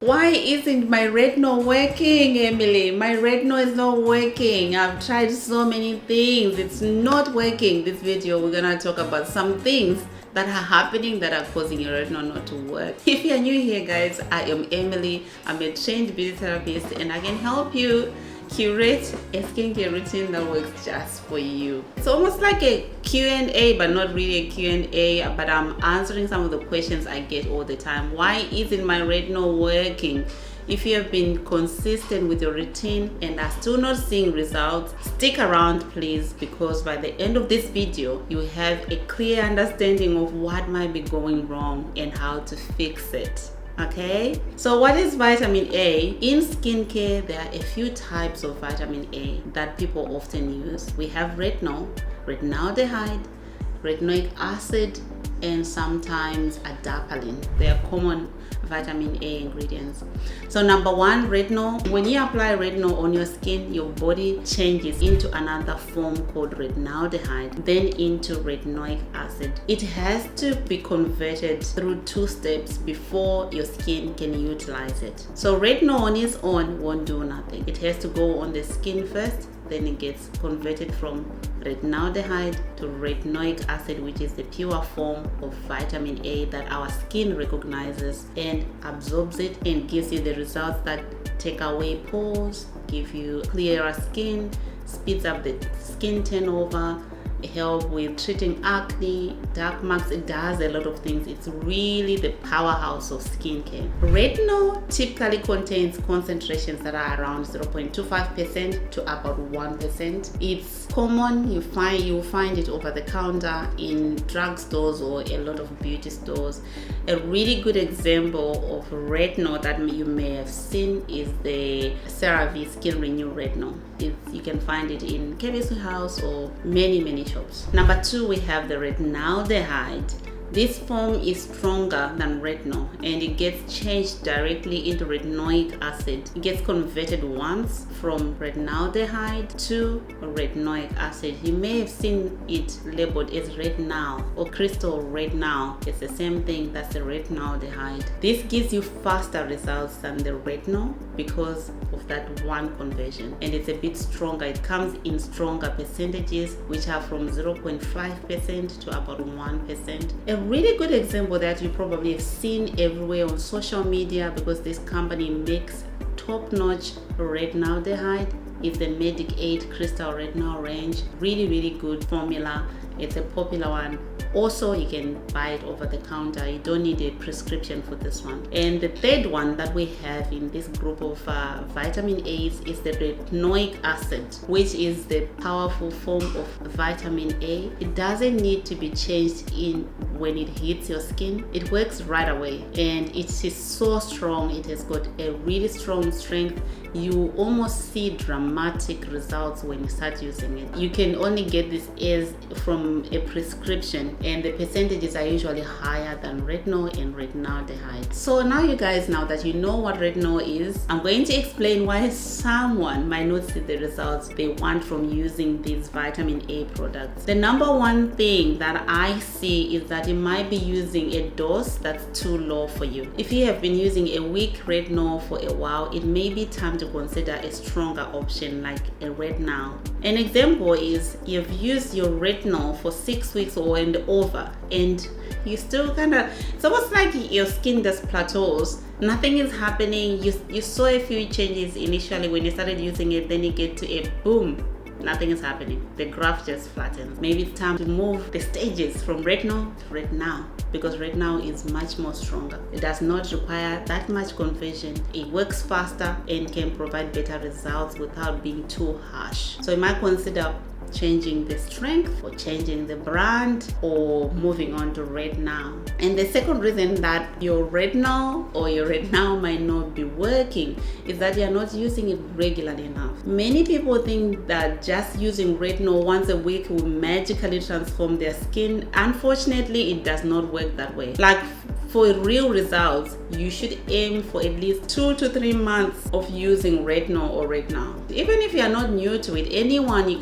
Why isn't my retinol working, Emily? My retinol is not working. I've tried so many things. It's not working. This video, we're gonna talk about some things that are happening that are causing your retinol not to work. If you're new here, guys, I am Emily. I'm a trained beauty therapist and I can help you curate a skincare routine that works just for you. It's almost like a Q&A, but not really a Q&A, but I'm answering some of the questions I get all the time. Why isn't my retinol working? If you have been consistent with your routine and are still not seeing results, stick around please, because by the end of this video, you have a clear understanding of what might be going wrong and how to fix it. Okay, so what is vitamin A? In skincare, there are a few types of vitamin A that people often use. We have retinol, retinaldehyde, retinoic acid, and sometimes adapalene. They are common vitamin A ingredients. So number one, retinol. When you apply retinol on your skin, your body changes into another form called retinaldehyde, then into retinoic acid. It has to be converted through two steps before your skin can utilize it. So retinol on its own won't do nothing. It has to go on the skin first, then it gets converted from retinaldehyde to retinoic acid, which is the pure form of vitamin A that our skin recognizes and absorbs it and gives you the results that take away pores, give you clearer skin, speeds up the skin turnover, help with treating acne, dark marks. It does a lot of things. It's really the powerhouse of skincare. Retinol typically contains concentrations that are around 0.25% to about 1%. It's common. You'll find it over the counter in drugstores or a lot of beauty stores. A really good example of retinol that you may have seen is the CeraVe Skin Renew Retinol. You can find it in chemist house or many shops. Number two, we have the retinaldehyde. This form is stronger than retinol and it gets changed directly into retinoic acid. It gets converted once from retinaldehyde to retinoic acid. You may have seen it labeled as retinol or crystal retinol. It's the same thing, that's the retinaldehyde. This gives you faster results than the retinol because of that one conversion, and it's a bit stronger. It comes in stronger percentages, which are from 0.5% to about 1%. A really good example that you probably have seen everywhere on social media, because this company makes top-notch retinaldehyde, is the Medic 8 Crystal Retinol range. Really good formula. It's a popular one. Also, you can buy it over the counter. You don't need a prescription for this one. And the third one that we have in this group of vitamin A's is the retinoic acid, which is the powerful form of vitamin A. It doesn't need to be changed in when it hits your skin. It works right away and it is so strong. It has got a really strong strength. You almost see dramatic results when you start using it. You can only get this as from a prescription, and the percentages are usually higher than retinol and retinaldehyde. So now you guys, now that you know what retinol is, I'm going to explain why someone might not see the results they want from using these vitamin A products. The number one thing that I see is that you might be using a dose that's too low for you. If you have been using a weak retinol for a while, it may be time to consider a stronger option like a retinol. An example is you've used your retinol for 6 weeks or and over, and you still it's almost like your skin just plateaus. Nothing is happening. You saw a few changes initially when you started using it, then you get to a boom. Nothing is happening. The graph just flattens. Maybe it's time to move the stages from retinol to retinol, because retinol is much more stronger. It does not require that much conversion. It works faster and can provide better results without being too harsh. So you might consider changing the strength or changing the brand or moving on to retinol. And the second reason that your retinol or your retinol might not be working is that you're not using it regularly enough. Many people think that just using retinol once a week will magically transform their skin. Unfortunately, it does not work that way. Like, for real results, you should aim for at least 2 to 3 months of using retinol or retinol. Even if you are not new to it,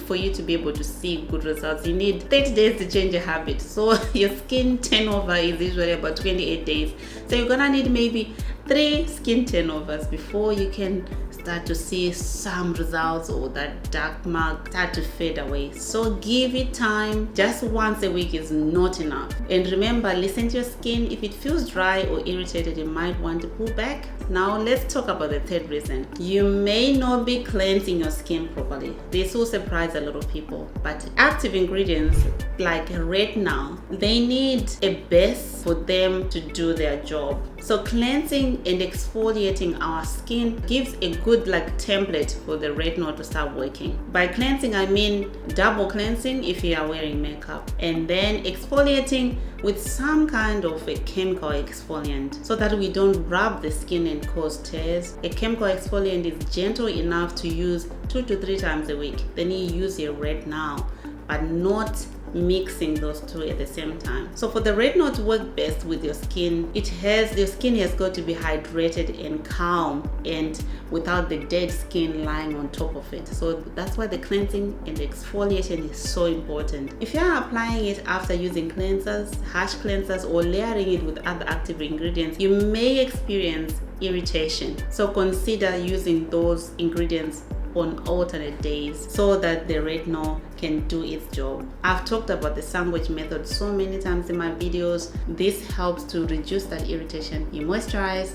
for you to be able to see good results, you need 30 days to change a habit. So your skin turnover is usually about 28 days. So you're gonna need maybe 3 skin turnovers before you can start to see some results or that dark mark start to fade away. So give it time. Just once a week is not enough. And remember, listen to your skin. If it feels dry or irritated, you might want to pull back. Now let's talk about the third reason. You may not be cleansing your skin properly. This will surprise a lot of people, but active ingredients like retinol, they need a base for them to do their job. So cleansing and exfoliating our skin gives a good template for the retinol to start working. By cleansing, I mean double cleansing if you are wearing makeup, and then exfoliating with some kind of a chemical exfoliant so that we don't rub the skin and cause tears. A chemical exfoliant is gentle enough to use 2 to 3 times a week. Then you use your retinol, but not mixing those two at the same time. So for the retinol to work best with your skin, your skin has got to be hydrated and calm and without the dead skin lying on top of it. So that's why the cleansing and the exfoliation is so important. If you are applying it after using cleansers, harsh cleansers, or layering it with other active ingredients, you may experience irritation. So consider using those ingredients on alternate days so that the retinol can do its job. I've talked about the sandwich method so many times in my videos. This helps to reduce that irritation. You moisturize,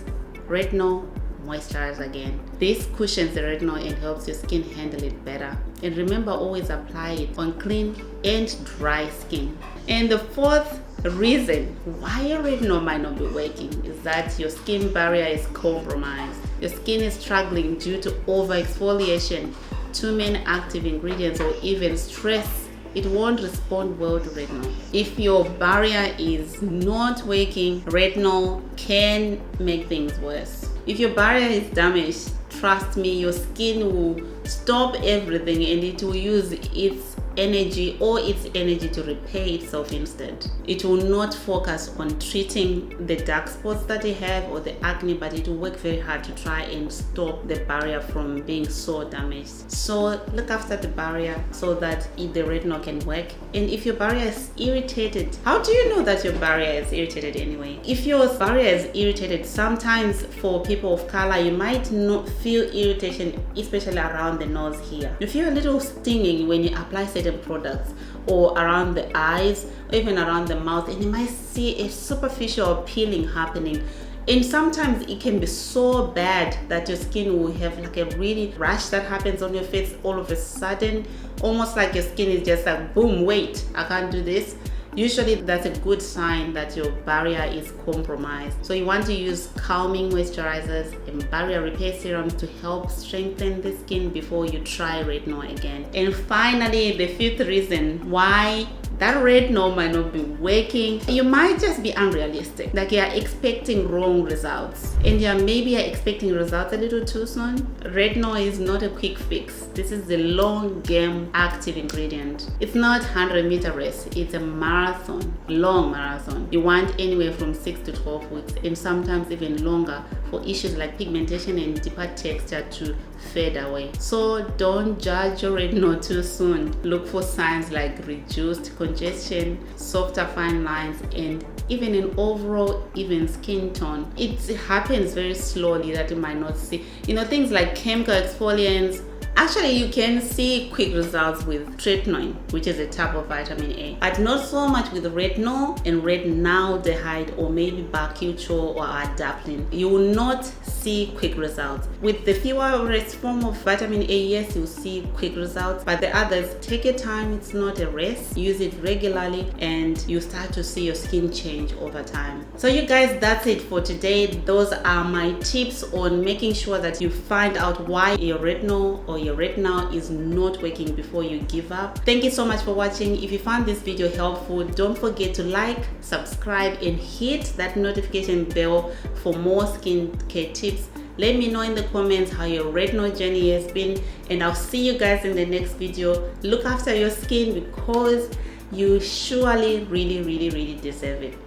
retinol, moisturize again. This cushions the retinol and helps your skin handle it better. And remember, always apply it on clean and dry skin. And the fourth reason why your retinol might not be working is that your skin barrier is compromised. Your skin is struggling due to over exfoliation, too many active ingredients, or even stress. It won't respond well to retinol. If your barrier is not working, retinol can make things worse. If your barrier is damaged, trust me, your skin will stop everything and it will use its energy to repair itself instead. It will not focus on treating the dark spots that you have or the acne, but it will work very hard to try and stop the barrier from being so damaged. So look after the barrier so that the retinol can work. And if your barrier is irritated, how do you know that your barrier is irritated anyway? If your barrier is irritated, sometimes for people of color, you might not feel irritation, especially around the nose here. You feel a little stinging when you apply certain products, or around the eyes, or even around the mouth, and you might see a superficial peeling happening. And sometimes it can be so bad that your skin will have a really rash that happens on your face all of a sudden, almost like your skin is just like, boom, wait, I can't do this. Usually that's a good sign that your barrier is compromised. So you want to use calming moisturizers and barrier repair serums to help strengthen the skin before you try retinol again. And finally, the fifth reason why that retinol might not be working, you might just be unrealistic. Like you're expecting wrong results, and maybe you're expecting results a little too soon. Retinol is not a quick fix. This is the long game active ingredient. It's not 100-meter race, it's a marathon, long marathon. You want anywhere from 6 to 12 weeks, and sometimes even longer for issues like pigmentation and deeper texture to fade away. So don't judge your retinol too soon. Look for signs like reduced congestion, softer fine lines, and even an overall even skin tone. It happens very slowly that you might not see. Things like chemical exfoliants. Actually, you can see quick results with retinoid, which is a type of vitamin A, but not so much with retinol and retinaldehyde, or maybe bakuchiol or adapalene. You will not see quick results. With the purest form of vitamin A, yes, you'll see quick results, but the others, take your time. It's not a race. Use it regularly and you start to see your skin change over time. So you guys, that's it for today. Those are my tips on making sure that you find out why your retinol or your retinol is not working before you give up. Thank you so much for watching. If you found this video helpful, don't forget to like, subscribe, and hit that notification bell for more skincare tips. Let me know in the comments how your retinol journey has been, and I'll see you guys in the next video. Look after your skin because you surely really deserve it.